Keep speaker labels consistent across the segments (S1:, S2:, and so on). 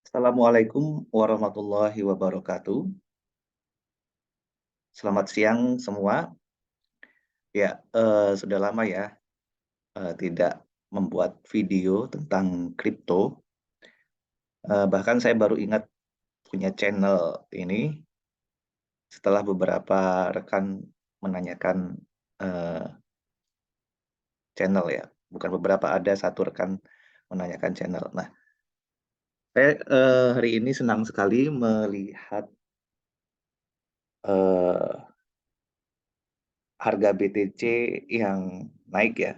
S1: Assalamualaikum warahmatullahi wabarakatuh. Selamat siang semua. Ya, sudah lama ya, tidak membuat video tentang kripto. Bahkan saya baru ingat punya channel ini setelah beberapa rekan menanyakan, eee, channel ya, bukan beberapa, ada satu rekan menanyakan channel. Nah, saya, hari ini senang sekali melihat, eee, harga BTC yang naik ya.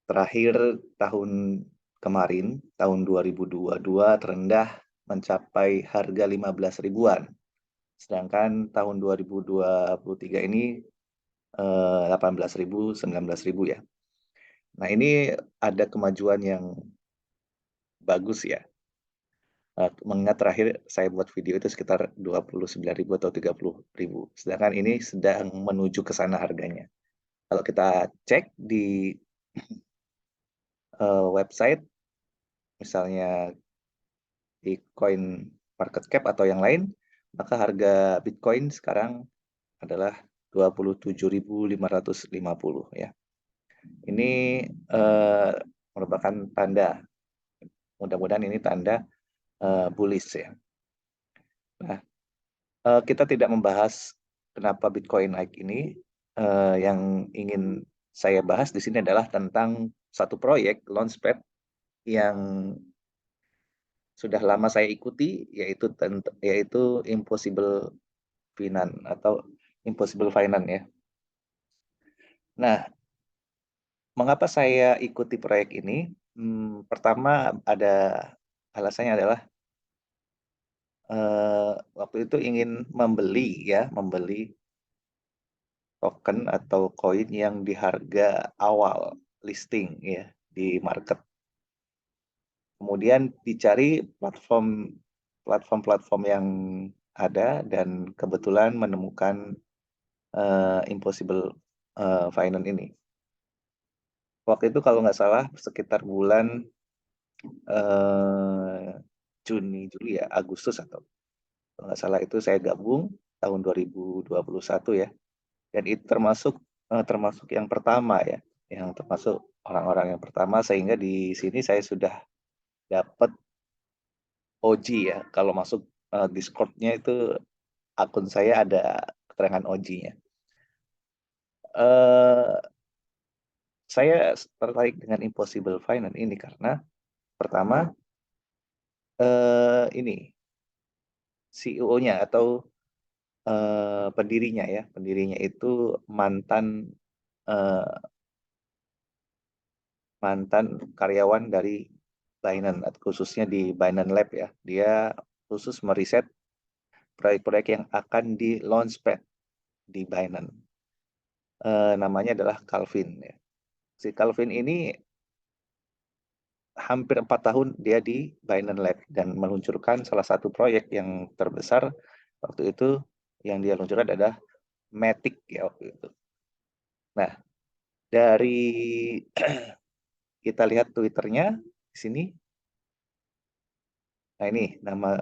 S1: Terakhir tahun kemarin, tahun 2022 terendah mencapai harga 15 ribuan. Sedangkan tahun 2023 ini, 18 ribu, 19 ribu ya. Nah, ini ada kemajuan yang bagus ya, mengingat terakhir saya buat video itu sekitar 29 ribu atau 30 ribu. Sedangkan ini sedang menuju ke sana harganya. Kalau kita cek di, website misalnya di Coin Market Cap atau yang lain, maka harga Bitcoin sekarang adalah 27.550 ya. Ini, merupakan tanda, mudah-mudahan ini tanda, bullish ya. Nah, kita tidak membahas kenapa Bitcoin naik ini, yang ingin saya bahas di sini adalah tentang satu proyek Launchpad yang sudah lama saya ikuti, yaitu Impossible Finance atau Impossible Finance ya. Nah, mengapa saya ikuti proyek ini? Pertama ada alasannya adalah, waktu itu ingin membeli token atau koin yang di harga awal listing ya di market. Kemudian dicari platform-platform yang ada dan kebetulan menemukan, Impossible, Finance ini. Waktu itu kalau nggak salah sekitar bulan, eee, Juli ya, Agustus atau kalau nggak salah itu saya gabung tahun 2021 ya, dan itu termasuk yang pertama ya, yang termasuk orang-orang yang pertama sehingga di sini saya sudah dapat OG ya, kalau masuk, Discord-nya itu akun saya ada keterangan OG-nya. Eee, saya tertarik dengan Impossible Finance ini karena pertama, ini CEO-nya atau, pendirinya itu mantan, eee, mantan karyawan dari Binance, khususnya di Binance Lab ya. Dia khusus meriset proyek-proyek yang akan di-launchpad di Binance, namanya adalah Calvin ya. Si Calvin ini hampir 4 tahun dia di Binance Lab dan meluncurkan salah satu proyek yang terbesar waktu itu yang dia luncurkan adalah Matic ya waktu itu. Nah, dari kita lihat Twitter-nya di sini. Nah, ini nama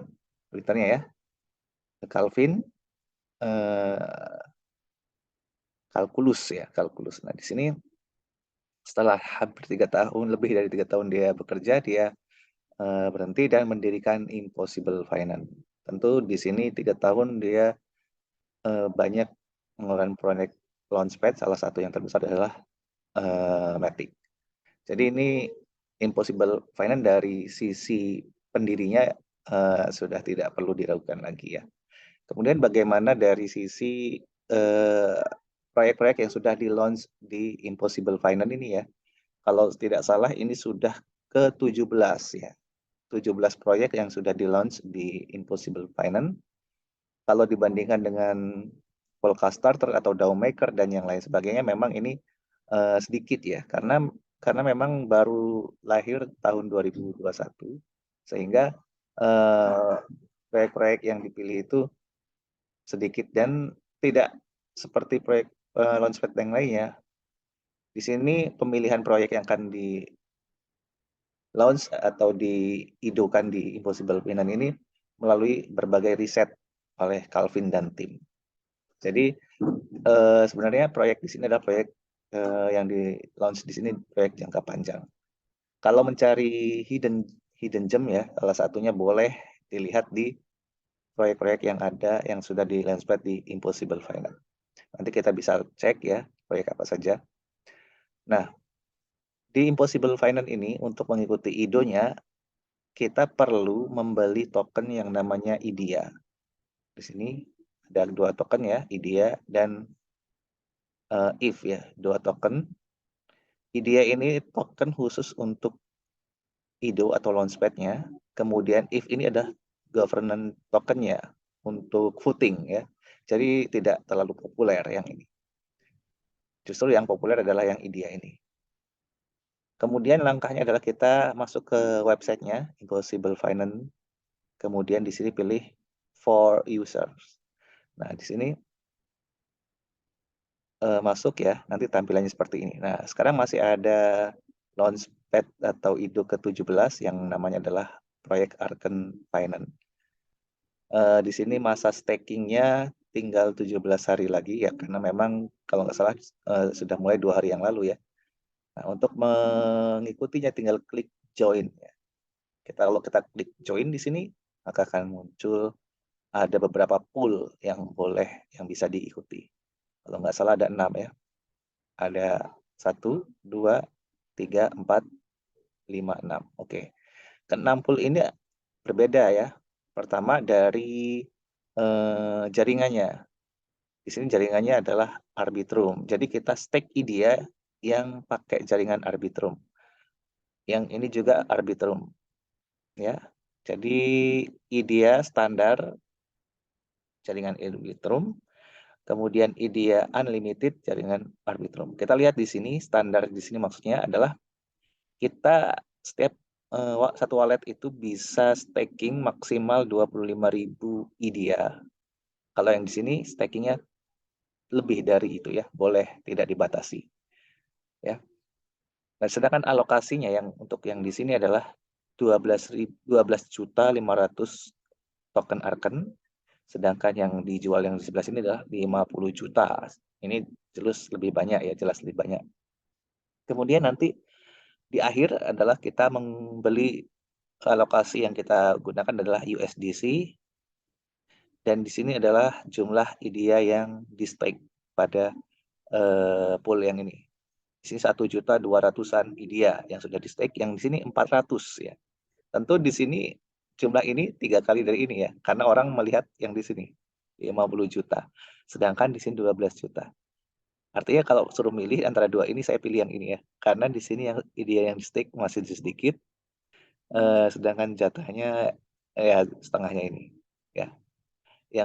S1: Twitter-nya ya, Calvin, eee, Calculus ya, Calculus. Nah, di sini setelah hampir 3 tahun, lebih dari 3 tahun dia bekerja, dia, berhenti dan mendirikan Impossible Finance. Tentu di sini 3 tahun dia, banyak mengeluarkan proyek launchpad, salah satu yang terbesar adalah, Matic. Jadi ini Impossible Finance dari sisi pendirinya, sudah tidak perlu diragukan lagi ya. Kemudian bagaimana dari sisi, eee, proyek-proyek yang sudah di-launch di Impossible Finance ini ya, kalau tidak salah ini sudah ke-17 ya, 17 proyek yang sudah di-launch di Impossible Finance. Kalau dibandingkan dengan Polkastarter atau DAO-maker dan yang lain sebagainya memang ini, sedikit ya, karena memang baru lahir tahun 2021 sehingga, eee, proyek-proyek yang dipilih itu sedikit dan tidak seperti proyek, launchpad yang lainnya. Di sini pemilihan proyek yang akan launch atau diidokan di Impossible Finance ini melalui berbagai riset oleh Calvin dan tim. Jadi sebenarnya proyek di sini adalah proyek yang di launch di sini proyek jangka panjang. Kalau mencari hidden gem ya, salah satunya boleh dilihat di proyek-proyek yang ada yang sudah di launchpad di Impossible Finance. Nanti kita bisa cek ya proyek apa saja. Nah, di Impossible Finance ini untuk mengikuti IDO-nya kita perlu membeli token yang namanya IDEA. Di sini ada 2 token ya, IDEA dan IF ya, 2 token. IDEA ini token khusus untuk IDO atau launchpad-nya. Kemudian IF ini adalah governance token-nya untuk voting ya. Jadi tidak terlalu populer yang ini. Justru yang populer adalah yang IDEA ini. Kemudian langkahnya adalah kita masuk ke websitenya Impossible Finance. Kemudian di sini pilih for users. Nah, di sini masuk ya, nanti tampilannya seperti ini. Nah, sekarang masih ada launchpad atau IDO ke-17 yang namanya adalah proyek Arken Finance. Di sini masa stakingnya tinggal 17 hari lagi ya, karena memang kalau nggak salah sudah mulai 2 hari yang lalu ya. Nah, untuk mengikutinya tinggal klik join ya. Kalau kita klik join di sini, maka akan muncul ada beberapa pool yang bisa diikuti. Kalau nggak salah ada 6 ya. Ada 1, 2, 3, 4, 5, 6. Oke. Ke-6 pool ini berbeda ya. Pertama dari jaringannya. Di sini jaringannya adalah Arbitrum. Jadi kita stake IDEA yang pakai jaringan Arbitrum. Yang ini juga Arbitrum. Ya. Jadi IDEA standar jaringan Arbitrum, kemudian IDEA Unlimited jaringan Arbitrum. Kita lihat di sini standar di sini maksudnya adalah kita setiap satu wallet itu bisa staking maksimal 25.000 IDEA. Kalau yang di sini stakingnya lebih dari itu ya, boleh tidak dibatasi. Ya. Nah, sedangkan alokasinya yang untuk yang di sini adalah 12.500.000 token Arken, sedangkan yang dijual yang di sebelah sini adalah 50 juta. Ini jelas lebih banyak ya, jelas lebih banyak. Kemudian nanti di akhir adalah kita membeli alokasi yang kita gunakan adalah USDC, dan di sini adalah jumlah IDEA yang di stake pada pool yang ini. Di sini 1.200.000-an IDEA yang sudah di stake, yang di sini 400 ya. Tentu di sini jumlah ini 3 kali dari ini ya, karena orang melihat yang di sini 50 juta, sedangkan di sini 12 juta. Artinya kalau suruh milih antara 2 ini, saya pilih yang ini ya, karena di sini yang IDEA yang di stake masih sedikit, sedangkan jatahnya ya setengahnya ini ya.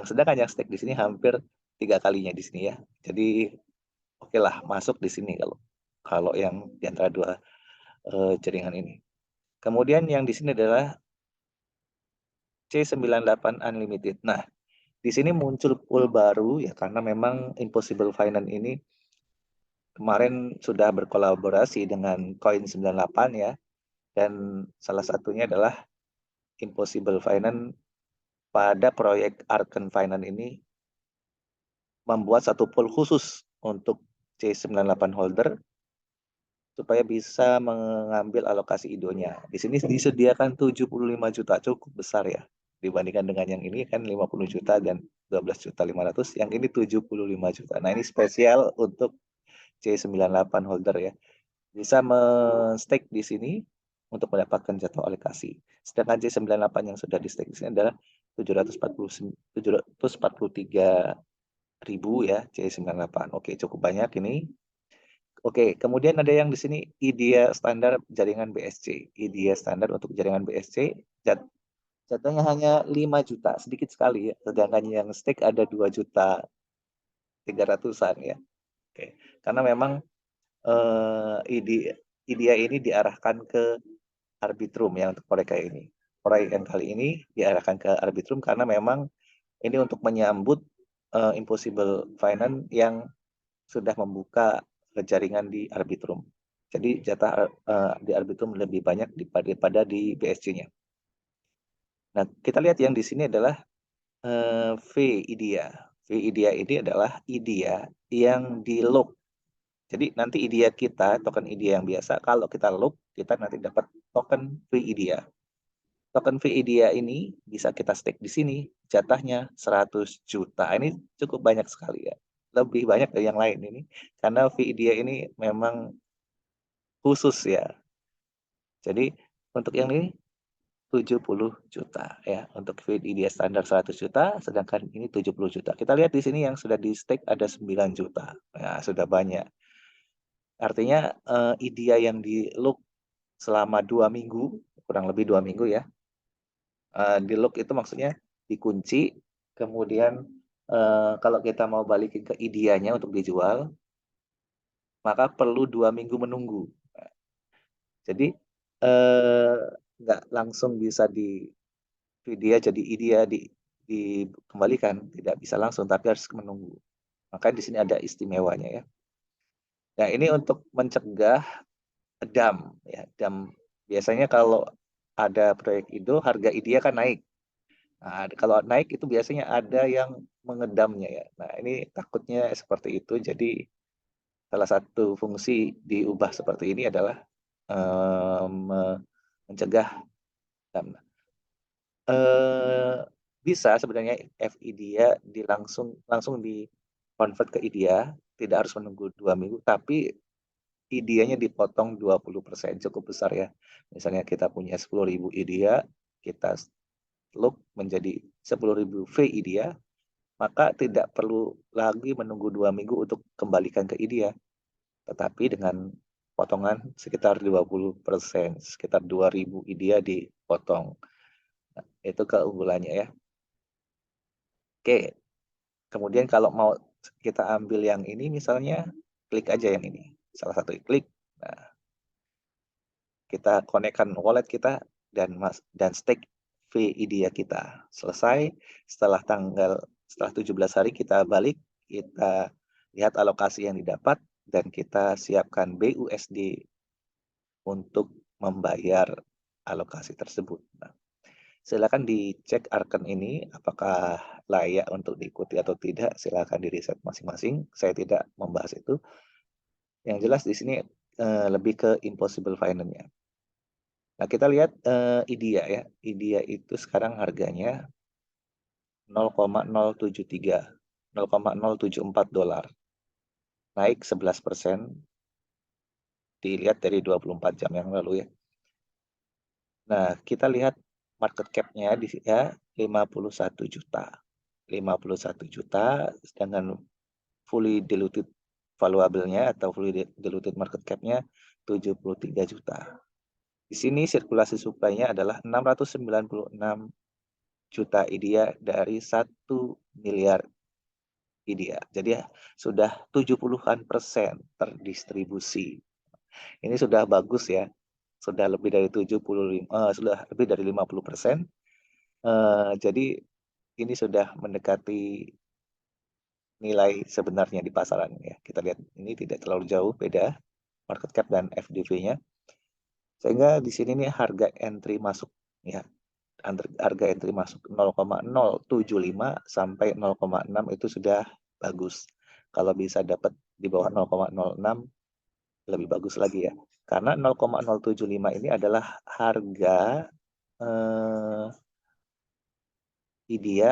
S1: Sedangkan yang stake di sini hampir 3 kalinya di sini ya. Jadi oke lah masuk di sini kalau yang di antara 2 jaringan ini. Kemudian yang di sini adalah C98 Unlimited. Nah, di sini muncul pool baru ya, karena memang Impossible Finance ini kemarin sudah berkolaborasi dengan Coin98 ya, dan salah satunya adalah Impossible Finance pada proyek Arken Finance ini membuat satu pool khusus untuk C98 holder supaya bisa mengambil alokasi IDO-nya. Di sini disediakan 75 juta, cukup besar ya. Dibandingkan dengan yang ini kan 50 juta dan 12.500.000, yang ini 75 juta. Nah, ini spesial untuk C98 holder ya. Bisa men-stake di sini untuk mendapatkan jadwal alokasi. Sedangkan C98 yang sudah di-stake di sini adalah 743.000 ya, C98. Oke, cukup banyak ini. Oke, kemudian ada yang di sini IDEA standar jaringan BSC. IDEA standar untuk jaringan BSC, jatuhnya hanya 5 juta, sedikit sekali ya. Sedangkan yang stake ada 2.300.000-an ya. Oke, karena memang IDEA ini diarahkan ke Arbitrum ya untuk proyek ini. Proyek yang kali ini diarahkan ke Arbitrum karena memang ini untuk menyambut Impossible Finance yang sudah membuka jaringan di Arbitrum. Jadi jatah di Arbitrum lebih banyak daripada di BSC-nya. Nah, kita lihat yang di sini adalah V IDEA. V IDEA ini adalah IDEA yang di-lock. Jadi nanti IDEA kita, token IDEA yang biasa, kalau kita lock, kita nanti dapat token V IDEA. Token V IDEA ini bisa kita stake di sini, jatahnya 100 juta. Ini cukup banyak sekali ya. Lebih banyak dari yang lain ini. Karena V IDEA ini memang khusus ya. Jadi untuk yang ini 70 juta ya. Untuk VIDIA standar 100 juta, sedangkan ini 70 juta. Kita lihat di sini yang sudah di stake ada 9 juta. Ya, sudah banyak. Artinya IDEA yang di lock selama 2 minggu, kurang lebih 2 minggu ya. Di lock itu maksudnya dikunci, kemudian kalau kita mau balikin ke IDEA-nya untuk dijual, maka perlu 2 minggu menunggu. Jadi nggak langsung bisa di Vidya jadi idea dikembalikan, tidak bisa langsung tapi harus menunggu. Maka di sini ada istimewanya ya. Nah, ini untuk mencegah dam ya. Dam biasanya kalau ada proyek itu harga idea kan naik. Nah, kalau naik itu biasanya ada yang mengedamnya ya. Nah, ini takutnya seperti itu. Jadi salah satu fungsi diubah seperti ini adalah mencegah dam. Bisa sebenarnya FIDIA langsung di-convert ke IDIA, tidak harus menunggu 2 minggu, tapi IDIA-nya dipotong 20%, cukup besar ya. Misalnya kita punya 10.000 IDIA, kita look menjadi 10.000 VIDIA, maka tidak perlu lagi menunggu 2 minggu untuk kembalikan ke IDIA, tetapi dengan potongan sekitar 20%, sekitar 2.000 IDIA dipotong. Nah, itu keunggulannya ya. Oke, kemudian kalau mau kita ambil yang ini misalnya, klik aja yang ini. Salah satu klik, nah, kita konekkan wallet kita dan stake VIDIA kita. Selesai, setelah 17 hari kita balik, kita lihat alokasi yang didapat, dan kita siapkan BUSD untuk membayar alokasi tersebut. Nah, silakan dicek Arken ini apakah layak untuk diikuti atau tidak, silakan di riset masing-masing. Saya tidak membahas itu. Yang jelas di sini lebih ke impossible finance-nya. Nah, kita lihat IDEA ya. IDEA itu sekarang harganya 0,073, 0,074 dolar. Naik 11%, dilihat dari 24 jam yang lalu ya. Nah, kita lihat market cap-nya di sini ya 51 juta. 51 juta, sedangkan fully diluted valuable-nya atau fully diluted market cap-nya 73 juta. Di sini sirkulasi supply-nya adalah 696 juta IDEA dari 1 miliar IDEA. Jadi ya, sudah 70-an% terdistribusi. Ini sudah bagus ya. Sudah lebih dari 75, sudah lebih dari 50%. Jadi ini sudah mendekati nilai sebenarnya di pasaran ya. Kita lihat ini tidak terlalu jauh beda market cap dan FDV-nya. Sehingga di sini nih harga entry masuk ya. Harga entry masuk 0,075 sampai 0,6 itu sudah bagus. Kalau bisa dapat di bawah 0,06 lebih bagus lagi ya. Karena 0,075 ini adalah harga IDEA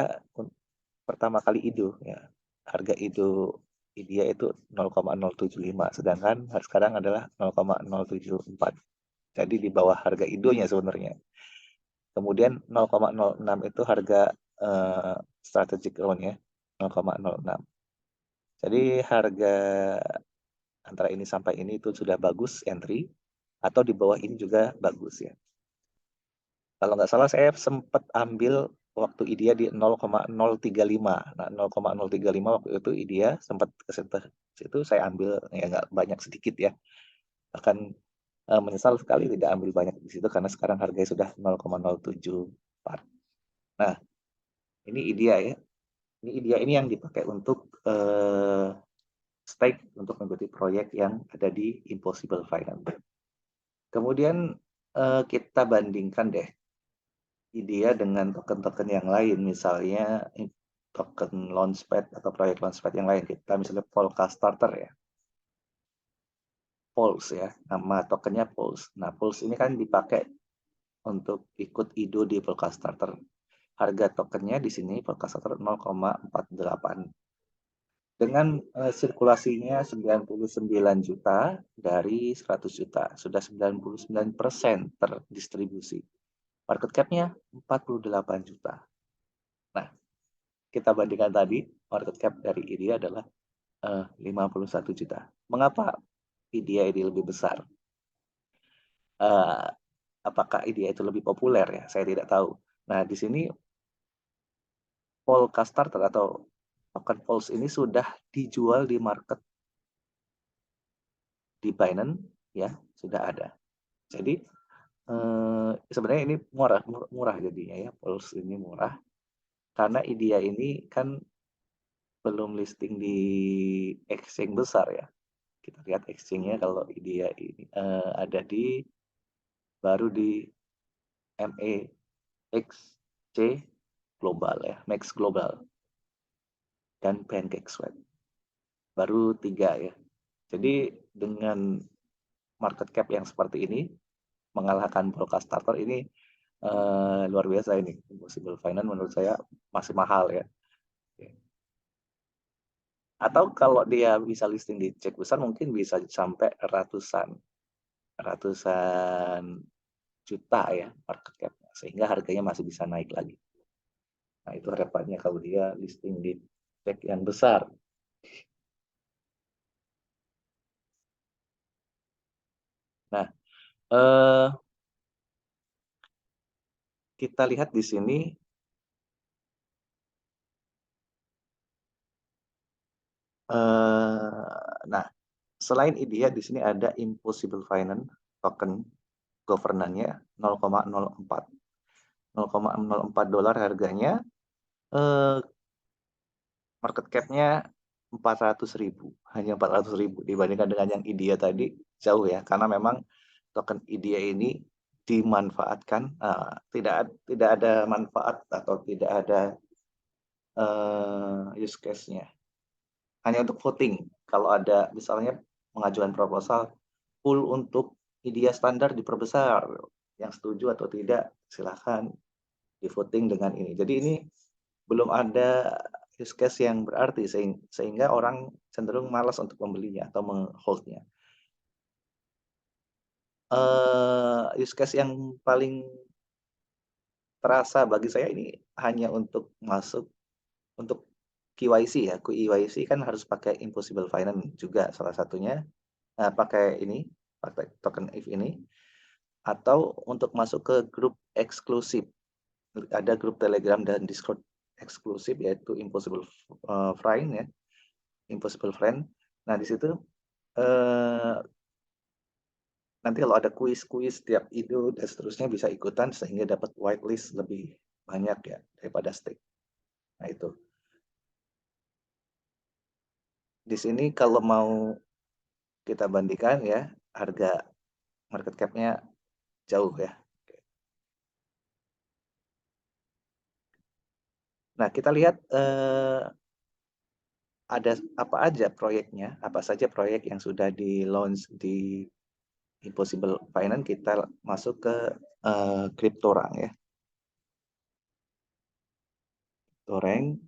S1: pertama kali IDO ya. Harga IDO IDEA itu 0,075, sedangkan sekarang adalah 0,074. Jadi di bawah harga IDO-nya sebenarnya. Kemudian 0,06 itu harga strategic loan ya, 0,06. Jadi harga antara ini sampai ini itu sudah bagus entry, atau di bawah ini juga bagus ya. Kalau nggak salah saya sempat ambil waktu IDEA di 0,035. Nah, 0,035 waktu itu IDEA sempat ke situ saya ambil ya nggak banyak, sedikit ya. Bahkan menyesal sekali tidak ambil banyak di situ karena sekarang harganya sudah 0,074. Nah, ini IDEA ya. Ini IDEA ini yang dipakai untuk stake untuk mengikuti proyek yang ada di Impossible Finance. Kemudian kita bandingkan deh IDEA dengan token-token yang lain, misalnya token Launchpad atau proyek Launchpad yang lain. Kita misalnya Polka Starter ya. Pulse ya, nama tokennya Pulse. Nah, Pulse ini kan dipakai untuk ikut IDO di Polka Starter. Harga tokennya di sini Polka Starter 0,48. Dengan sirkulasinya 99 juta dari 100 juta. Sudah 99% terdistribusi. Market cap-nya 48 juta. Nah, kita bandingkan tadi, market cap dari IDEA adalah 51 juta. Mengapa IDEA ini lebih besar? Apakah IDEA itu lebih populer ya? Saya tidak tahu. Nah, di sini Polka Starter atau token Pulse ini sudah dijual di market di Binance ya, sudah ada. Jadi sebenarnya ini murah jadinya ya, Pulse ini murah karena IDEA ini kan belum listing di exchange besar ya. Kita lihat exchange-nya kalau IDEA ini ada baru di MEXC Global ya, Max Global dan PancakeSwap. Baru 3 ya. Jadi dengan market cap yang seperti ini mengalahkan Polka Starter ini luar biasa ini. Impossible Finance menurut saya masih mahal ya. Atau kalau dia bisa listing di cek besar mungkin bisa sampai ratusan juta ya market cap, sehingga harganya masih bisa naik lagi. Nah, itu harapannya kalau dia listing di cek yang besar. Nah, kita lihat di sini nah, selain IDEA di sini ada Impossible Finance token governance-nya 0,04. 0,04 dolar harganya, market cap-nya 400.000, hanya 400.000 dibandingkan dengan yang IDEA tadi jauh ya, karena memang token IDEA ini dimanfaatkan, tidak ada manfaat atau tidak ada use case-nya. Hanya untuk voting. Kalau ada misalnya pengajuan proposal pool untuk IDEA standar diperbesar, yang setuju atau tidak silahkan di voting dengan ini. Jadi ini belum ada use case yang berarti sehingga orang cenderung malas untuk membelinya atau mengholdnya. Use case yang paling terasa bagi saya ini hanya untuk masuk untuk KYC ya. KYC kan harus pakai Impossible Finance juga salah satunya. Pakai ini, pakai token ETH ini, atau untuk masuk ke grup eksklusif. Ada grup Telegram dan Discord eksklusif yaitu Impossible Friend ya, Impossible Friend. Nah di situ nanti kalau ada kuis-kuis tiap itu dan seterusnya bisa ikutan sehingga dapat whitelist lebih banyak ya daripada stake. Nah itu. Di sini kalau mau kita bandingkan ya harga market cap-nya jauh ya. Nah kita lihat ada apa aja proyeknya, apa saja proyek yang sudah di launch di Impossible Finance. Kita masuk ke CryptoRank ya. CryptoRank,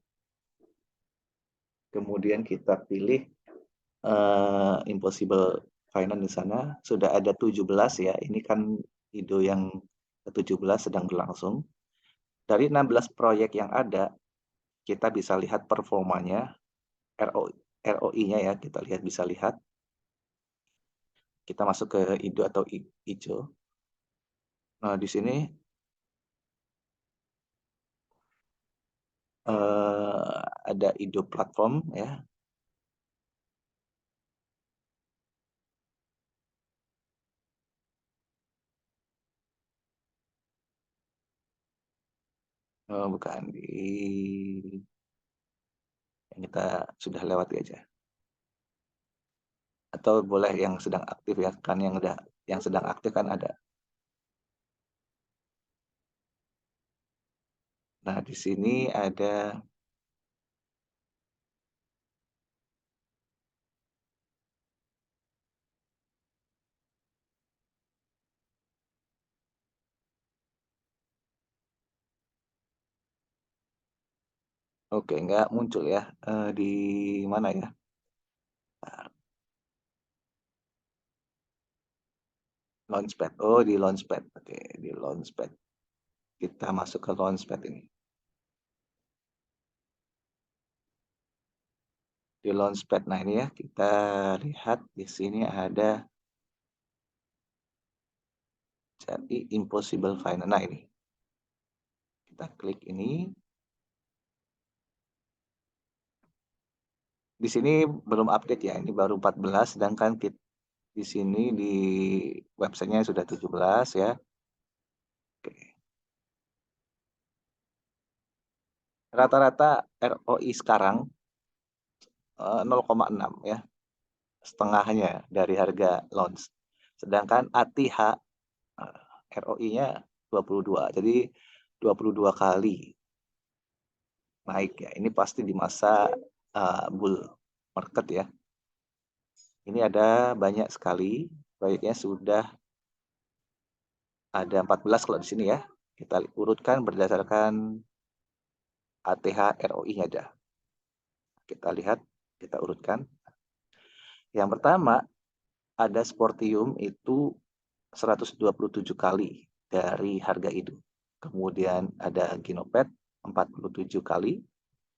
S1: kemudian kita pilih Impossible Finance di sana. Sudah ada 17 ya, ini kan IDO yang ke-17 sedang berlangsung. Dari 16 proyek yang ada, kita bisa lihat performanya, ROI-nya ya, kita bisa lihat. Kita masuk ke IDO atau IJO. Nah, di sini ada IDO platform ya. Bukan di yang kita sudah lewati aja. atau boleh yang sedang aktif ya, kan yang sedang aktif kan ada. Nah, di sini ada oke, nggak muncul ya, di mana ya? Launchpad. Oh, di Launchpad. Oke, di Launchpad. Kita masuk ke Launchpad ini. Di Launchpad. Nah, ini ya, kita lihat di sini ada jadi Impossible Final. Nah, ini. Kita klik ini. Di sini belum update ya, ini baru 14, sedangkan di sini di websitenya sudah 17 ya. Oke. Rata-rata ROI sekarang 0,6 ya, setengahnya dari harga launch. Sedangkan ATH ROI-nya 22. Jadi 22 kali naik ya. Ini pasti di masa bull market ya. Ini ada banyak sekali proyeknya, sudah ada 14 kalau di sini ya. Kita urutkan berdasarkan ATH ROI-nya ada. Kita lihat, kita urutkan. Yang pertama ada Sportium itu 127 kali dari harga itu. Kemudian ada Ginopet 47 kali.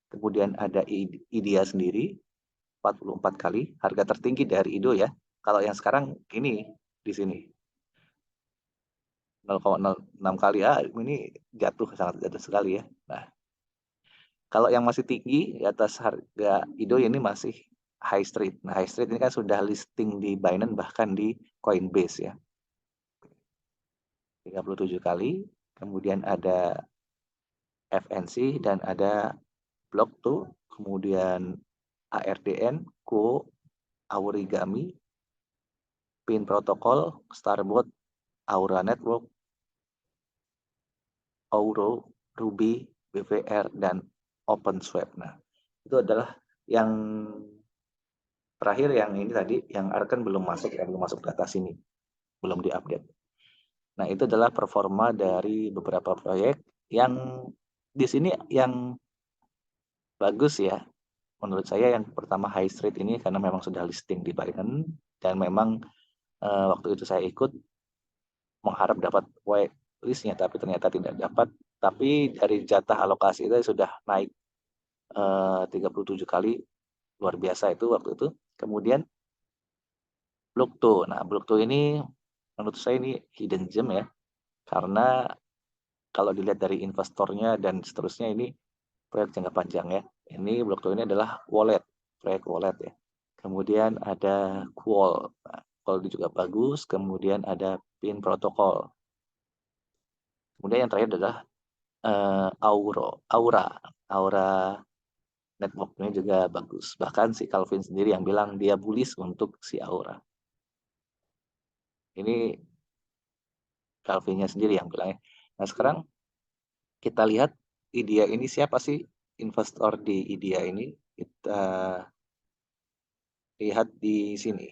S1: Kemudian ada IDEA sendiri 44 kali. Harga tertinggi dari Ido ya. Kalau yang sekarang ini di sini 0,06 kali ya, ini jatuh, sangat jatuh sekali ya. Nah, kalau yang masih tinggi di atas harga Ido ini masih High Street. Nah, High Street ini kan sudah listing di Binance bahkan di Coinbase ya. 37 kali. Kemudian ada FNC dan ada Block2, kemudian ARDN, Go, Aurigami, Pin Protocol, Starbot, Aura Network, Auro, Ruby, BVR, dan OpenSwap. Nah, itu adalah yang terakhir, yang ini tadi, yang Arken belum masuk ya, belum masuk data sini, belum diupdate. Nah, itu adalah performa dari beberapa proyek yang di sini yang bagus ya. Menurut saya yang pertama High Street ini karena memang sudah listing di Binance dan memang waktu itu saya ikut mengharap dapat listnya tapi ternyata tidak dapat. Tapi dari jatah alokasi itu sudah naik 37 kali, luar biasa itu waktu itu. Kemudian Block2. Nah, Block2 ini menurut saya ini hidden gem ya. Karena kalau dilihat dari investornya dan seterusnya, ini proyek jangka panjang ya. Ini Block2 ini adalah wallet, proyek wallet ya. Kemudian ada Qual. Nah, Qual juga bagus. Kemudian ada Pin Protocol. Kemudian yang terakhir adalah Aura Network ini juga bagus. Bahkan si Calvin sendiri yang bilang dia bullish untuk si Aura. Ini Calvinnya sendiri yang bilang ya. Nah, sekarang kita lihat IDEA ini siapa sih investor di IDEA ini? Kita lihat di sini.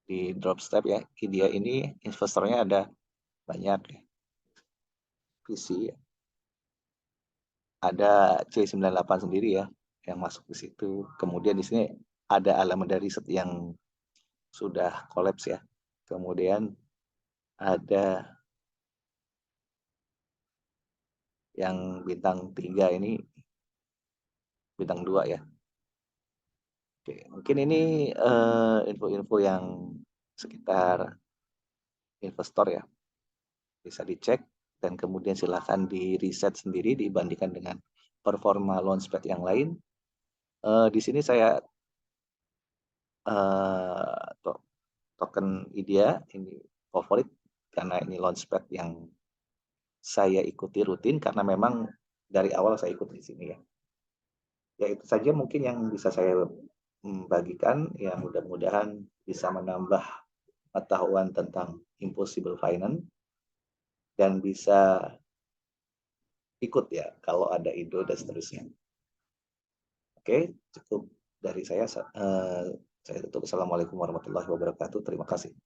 S1: Di Dropstep ya. IDEA ini investornya ada banyak ya. VC ya. Ada C98 sendiri ya yang masuk di situ. Kemudian di sini ada Alameda Research yang sudah kolaps ya. Kemudian ada yang bintang 3 ini, bintang 2 ya. Oke, mungkin ini info-info yang sekitar investor ya. Bisa dicek dan kemudian silakan di riset sendiri dibandingkan dengan performa launchpad yang lain. Di sini saya token IDEA ini favorit karena ini launchpad yang saya ikuti rutin karena memang dari awal saya ikut di sini ya. Ya itu saja mungkin yang bisa saya membagikan yang mudah-mudahan bisa menambah pengetahuan tentang impossible finance dan bisa ikut ya kalau ada ide dan seterusnya. Oke, cukup dari saya. Saya tutup. Assalamualaikum warahmatullahi wabarakatuh. Terima kasih.